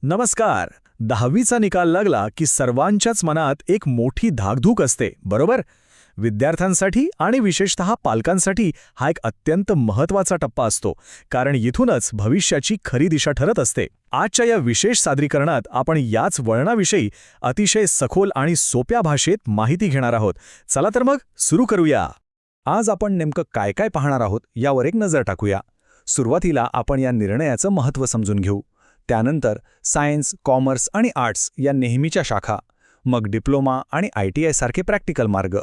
नमस्कार. 10वीचा निकाल लागला की सर्वांच्याच मनात एक मोठी धाकधूक असते, बरोबर? विद्यार्थ्यांसाठी आणि विशेषतः पालकांसाठी हा एक अत्यंत महत्त्वाचा टप्पा असतो, कारण इथूनच भविष्याची खरी दिशा ठरत असते. आजच्या या विशेष सादरीकरणात आपण याच वळणाविषयी अतिशय सखोल आणि सोप्या भाषेत माहिती घेणार आहोत. चला तर मग सुरू करूया. आज आपण नेमकं काय काय पाहणार आहोत यावर एक नजर टाकूया. सुरुवातीला आपण या निर्णयाचं महत्त्व समजून घेऊ. त्यानंतर सायन्स, कॉमर्स आणि आर्ट्स या नेहमीच्या शाखा, मग डिप्लोमा आणि ITI सारखे प्रॅक्टिकल मार्ग.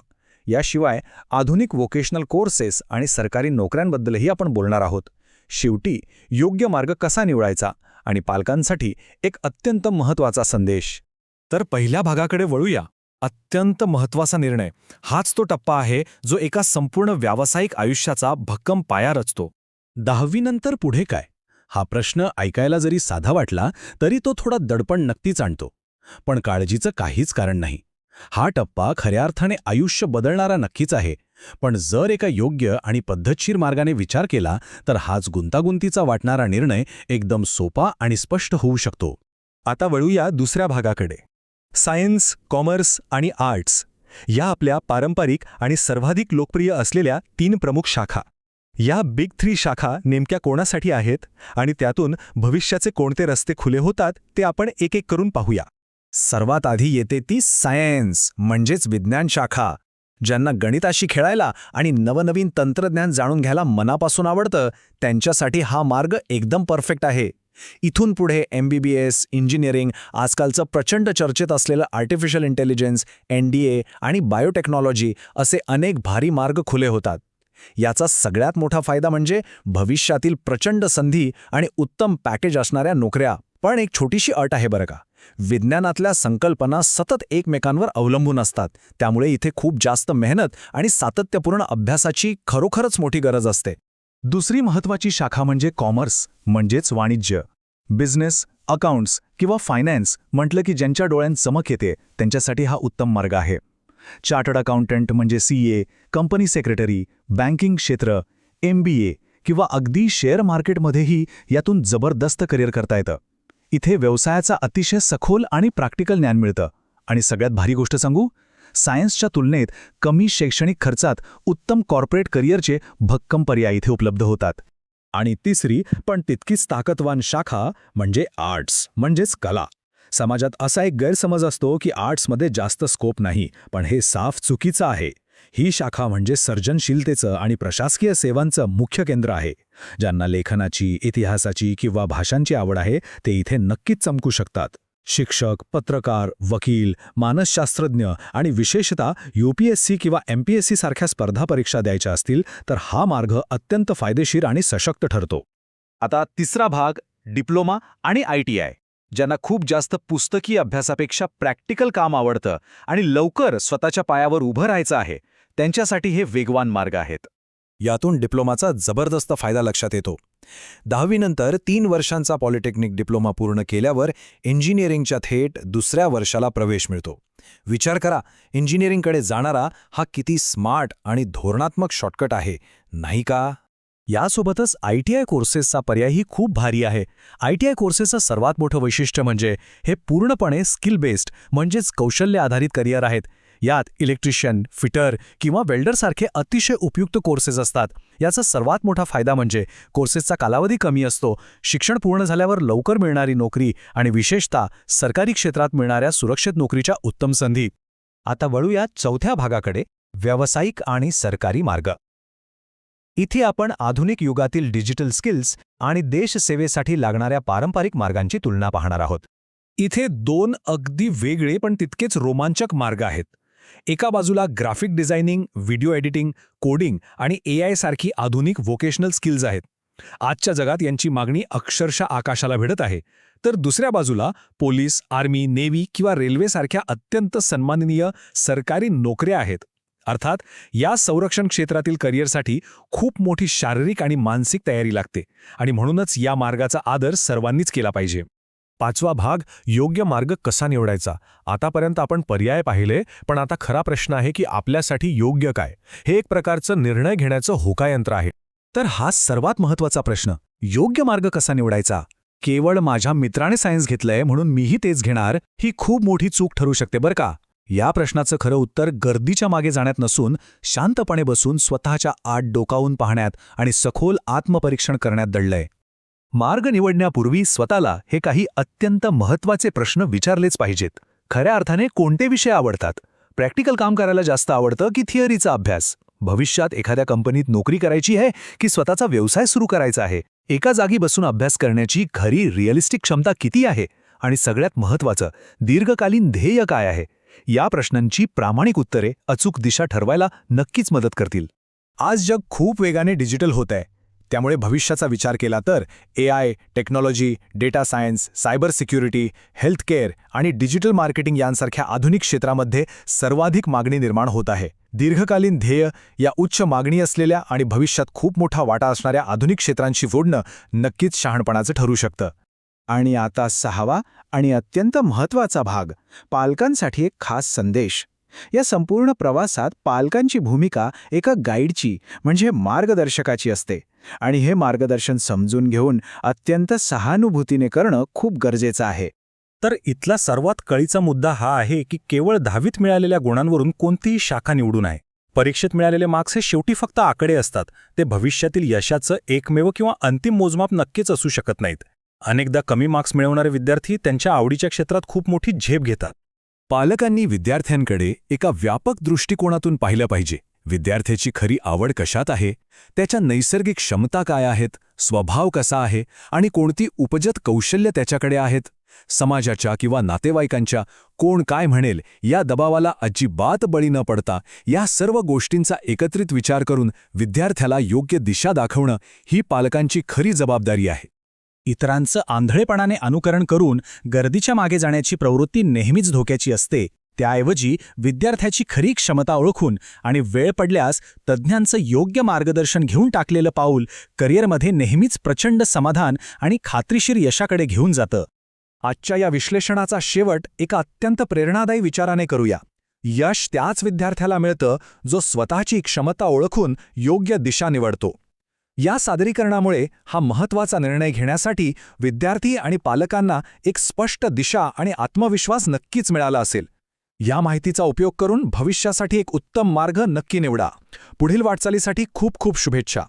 याशिवाय आधुनिक व्होकेशनल कोर्सेस आणि सरकारी नोकऱ्यांबद्दलही आपण बोलणार आहोत. शेवटी योग्य मार्ग कसा निवडायचा आणि पालकांसाठी एक अत्यंत महत्त्वाचा संदेश. तर पहिल्या भागाकडे वळूया. अत्यंत महत्त्वाचा निर्णय हाच तो टप्पा आहे जो एका संपूर्ण व्यावसायिक आयुष्याचा भक्कम पाया रचतो. 10वी नंतर पुढे काय? हा प्रश्न ऐकायला जरी साधा वाटला तरी तो थोडा दडपण नक्कीच आणतो. पण काळजीचं काहीच कारण नाही. हा टप्पा खऱ्या अर्थाने आयुष्य बदलणारा नक्कीच आहे, पण जर एका योग्य आणि पद्धतशीर मार्गाने विचार केला तर हाच गुंतागुंतीचा वाटणारा निर्णय एकदम सोपा आणि स्पष्ट होऊ शकतो. आता वळूया दुसऱ्या भागाकडे. सायन्स, कॉमर्स आणि आर्ट्स या आपल्या पारंपरिक आणि सर्वाधिक लोकप्रिय असलेल्या 3 प्रमुख शाखा. या बिग 3 शाखा नेमक्या कोणासाठी आहेत आणि त्यातून भविष्याचे कोणते रस्ते खुले होतात ते आपण एक एक करून पाहूया. सर्वात आधी येते ती सायन्स म्हणजेच विज्ञान शाखा. ज्यांना गणिताशी खेळायला आणि नवनवीन तंत्रज्ञान जाणून घ्यायला मनापासून आवडतं त्यांच्यासाठी हा मार्ग एकदम परफेक्ट आहे. इथून पुढे MBBS, इंजिनिअरिंग, आजकालचं प्रचंड चर्चेत असलेलं आर्टिफिशियल इंटेलिजन्स, NDA आणि बायोटेक्नॉलॉजी असे अनेक भारी मार्ग खुले होतात. याचा सगळ्यात मोठा फायदा म्हणजे भविष्यातील प्रचंड संधी आणि उत्तम पॅकेज असणाऱ्या नोकऱ्या. पण एक छोटीशी अट आहे बरं का. विज्ञानातल्या संकल्पना सतत एकमेकांवर अवलंबून असतात, त्यामुळे इथे खूप जास्त मेहनत आणि सातत्यपूर्ण अभ्यासाची खरोखरच मोठी गरज असते. दुसरी महत्त्वाची शाखा म्हणजे कॉमर्स म्हणजेच वाणिज्य. बिझनेस, अकाउंट्स किंवा फायनान्स म्हटलं की ज्यांच्या डोळ्यांत चमक येते त्यांच्यासाठी हा उत्तम मार्ग आहे. चार्टर्ड अकाउंटंट म्हणजे CA, कंपनी सेक्रेटरी, बँकिंग क्षेत्र, MBA किंवा अगदी शेअर मार्केटमध्येही यातून जबरदस्त करिअर करता येतं. इथे व्यवसायाचा अतिशय सखोल आणि प्रॅक्टिकल ज्ञान मिळतं. आणि सगळ्यात भारी गोष्ट सांगू, सायन्सच्या तुलनेत कमी शैक्षणिक खर्चात उत्तम कॉर्पोरेट करिअरचे भक्कम पर्याय इथे उपलब्ध होतात. आणि तिसरी पण तितकीच ताकदवान शाखा म्हणजे आर्ट्स म्हणजेच कला. समाजात असा एक गैरसमज असतो की आर्ट्समध्ये जास्त स्कोप नाही, पण हे साफ चुकीचं आहे. ही शाखा म्हणजे सर्जनशीलतेचं आणि प्रशासकीय सेवांचं मुख्य केंद्र आहे. ज्यांना लेखनाची, इतिहासाची किंवा भाषांची आवड आहे ते इथे नक्कीच चमकू शकतात. शिक्षक, पत्रकार, वकील, मानसशास्त्रज्ञ आणि विशेषतः UPSC किंवा MPSC सारख्या स्पर्धा परीक्षा द्यायच्या असतील तर हा मार्ग अत्यंत फायदेशीर आणि सशक्त ठरतो. आता तिसरा भाग डिप्लोमा आणि ITI. ज्यांना खूप जास्त पुस्तकी अभ्यासापेक्षा प्रॅक्टिकल काम आवडतं आणि लवकर स्वतःच्या पायावर उभं राहायचं आहे, त्यांच्यासाठी हे वेगवान मार्ग आहेत. यातून डिप्लोमाचा जबरदस्त फायदा लक्षात येतो. 10वी नंतर 3 वर्षांचा पॉलिटेक्निक डिप्लोमा पूर्ण केल्यावर इंजिनिअरिंगच्या थेट दुसऱ्या वर्षाला प्रवेश मिळतो. विचार करा, इंजिनिअरिंगकडे जाणारा हा किती स्मार्ट आणि धोरणात्मक शॉर्टकट आहे, नाही का? यासोबतच ITI कोर्सेसचा पर्यायही खूप भारी आहे. ITI कोर्सेसचं सर्वात मोठं वैशिष्ट्य म्हणजे हे पूर्णपणे स्किल बेस्ड म्हणजेच कौशल्य आधारित करिअर आहेत. यात इलेक्ट्रिशियन, फिटर किंवा वेल्डरसारखे अतिशय उपयुक्त कोर्सेस असतात. याचा सर्वात मोठा फायदा म्हणजे कोर्सेसचा कालावधी कमी असतो, शिक्षण पूर्ण झाल्यावर लवकर मिळणारी नोकरी आणि विशेषतः सरकारी क्षेत्रात मिळणाऱ्या सुरक्षित नोकरीच्या उत्तम संधी. आता वळूया चौथ्या भागाकडे, व्यावसायिक आणि सरकारी मार्ग. इथे आपण आधुनिक युगातील डिजिटल स्किल्स आणि देशसेवेसाठी लागणाऱ्या पारंपरिक मार्गांची तुलना पाहणार आहोत. इथे 2 अगदी वेगळे पण तितकेच रोमांचक मार्ग आहेत. एका बाजूला graphic designing, video editing, coding आणि AI सारखी आधुनिक व्होकेशनल स्किल्स आहेत. आजच्या जगात यांची मागणी अक्षरशः आकाशाला भिडत आहे. तर दुसऱ्या बाजूला पोलीस, आर्मी, नेव्ही किंवा रेल्वेसारख्या अत्यंत सन्माननीय सरकारी नोकऱ्या आहेत. अर्थात या संरक्षण क्षेत्रातील करिअरसाठी खूप मोठी शारीरिक आणि मानसिक तयारी लागते आणि म्हणूनच या मार्गाचा आदर सर्वांनीच केला पाहिजे. 5वा भाग, योग्य मार्ग कसा निवडायचा. आतापर्यंत आपण पर्याय पाहिले, पण आता खरा प्रश्न आहे की आपल्यासाठी योग्य काय. हे एक प्रकारचं निर्णय घेण्याचं होकायंत्र आहे. तर हा सर्वात महत्त्वाचा प्रश्न, योग्य मार्ग कसा निवडायचा. केवळ माझ्या मित्राने सायन्स घेतलंय म्हणून मीही तेच घेणार, ही खूप मोठी चूक ठरू शकते बरं का. या प्रश्नाचं खरं उत्तर गर्दीच्या मागे जाण्यात नसून शांतपणे बसून स्वतःच्या आत डोकावून पाहण्यात आणि सखोल आत्मपरीक्षण करण्यात दडलंय. मार्ग निवडण्यापूर्वी स्वतःला हे काही अत्यंत महत्त्वाचे प्रश्न विचारलेच पाहिजेत. खऱ्या अर्थाने कोणते विषय आवडतात? प्रॅक्टिकल काम करायला जास्त आवडतं की थिअरीचा अभ्यास? भविष्यात एखाद्या कंपनीत नोकरी करायची आहे की स्वतःचा व्यवसाय सुरू करायचा आहे? एका जागी बसून अभ्यास करण्याची खरी रिअलिस्टिक क्षमता किती आहे? आणि सगळ्यात महत्त्वाचं, दीर्घकालीन ध्येय काय आहे? या प्रश्नांची प्रामाणिक उत्तरे अचूक दिशा ठरवायला नक्कीच मदत करतील. आज जग खूप वेगाने डिजिटल होत आहे, त्यामुळे भविष्याचा विचार केला तर AI, technology, data science, cyber security, healthcare आणि डिजिटल मार्केटिंग यांसारख्या आधुनिक क्षेत्रामध्ये सर्वाधिक मागणी निर्माण होत आहे. दीर्घकालीन ध्येय या उच्च मागणी असलेल्या आणि भविष्यात खूप मोठा वाटा असणाऱ्या आधुनिक क्षेत्रांशी जोडणं नक्कीच शहाणपणाचं ठरू शकतं. आणि आता 6वा आणि अत्यंत महत्त्वाचा भाग, पालकांसाठी एक खास संदेश. या संपूर्ण प्रवासात पालकांची भूमिका एका गाईडची म्हणजे मार्गदर्शकाची असते आणि हे मार्गदर्शन समजून घेऊन अत्यंत सहानुभूतीने करणं खूप गरजेचं आहे. तर इथला सर्वात कळीचा मुद्दा हा आहे की केवळ 10वीत मिळालेल्या गुणांवरून कोणतीही शाखा निवडू नये. परीक्षेत मिळालेले मार्क्स हे शेवटी फक्त आकडे असतात. ते भविष्यातील यशाचं एकमेव किंवा अंतिम मोजमाप नक्कीच असू शकत नाहीत. अनेकदा कमी मार्क्स मिळवणारे विद्यार्थी त्यांच्या आवडीच्या क्षेत्रात खूप मोठी झेप घेतात. पालकांनी विद्यार्थ्यांकडे एका व्यापक दृष्टिकोनातून पाहिलं पाहिजे. विद्यार्थ्याची खरी आवड कशात आहे, त्याच्या नैसर्गिक क्षमता काय आहेत, स्वभाव कसा आहे आणि कोणती उपजत कौशल्य त्याच्याकडे आहेत. समाजाच्या किंवा नातेवाईकांच्या कोण काय म्हणेल या दबावाला अजिबात बळी न पडता या सर्व गोष्टींचा एकत्रित विचार करून विद्यार्थ्याला योग्य दिशा दाखवणं ही पालकांची खरी जबाबदारी आहे. इतरांचं आंधळेपणाने अनुकरण करून गर्दीच्या मागे जाण्याची प्रवृत्ती नेहमीच धोक्याची असते. त्याऐवजी विद्यार्थ्याची खरी क्षमता ओळखून आणि वेळ पडल्यास तज्ज्ञांचं योग्य मार्गदर्शन घेऊन टाकलेलं पाऊल करिअरमध्ये नेहमीच प्रचंड समाधान आणि खात्रीशीर यशाकडे घेऊन जातं. आजच्या या विश्लेषणाचा शेवट एका अत्यंत प्रेरणादायी विचाराने करूया. यश त्याच विद्यार्थ्याला मिळतं जो स्वतःची क्षमता ओळखून योग्य दिशा निवडतो. या सादरीकरणामुळे हा महत्त्वाचा निर्णय घेण्यासाठी विद्यार्थी आणि पालकांना एक स्पष्ट दिशा आणि आत्मविश्वास नक्कीच मिळाला असेल. या माहितीचा उपयोग करून भविष्यासाठी एक उत्तम मार्ग नक्की निवडा. पुढील वाटचालीसाठी खूप खूप शुभेच्छा.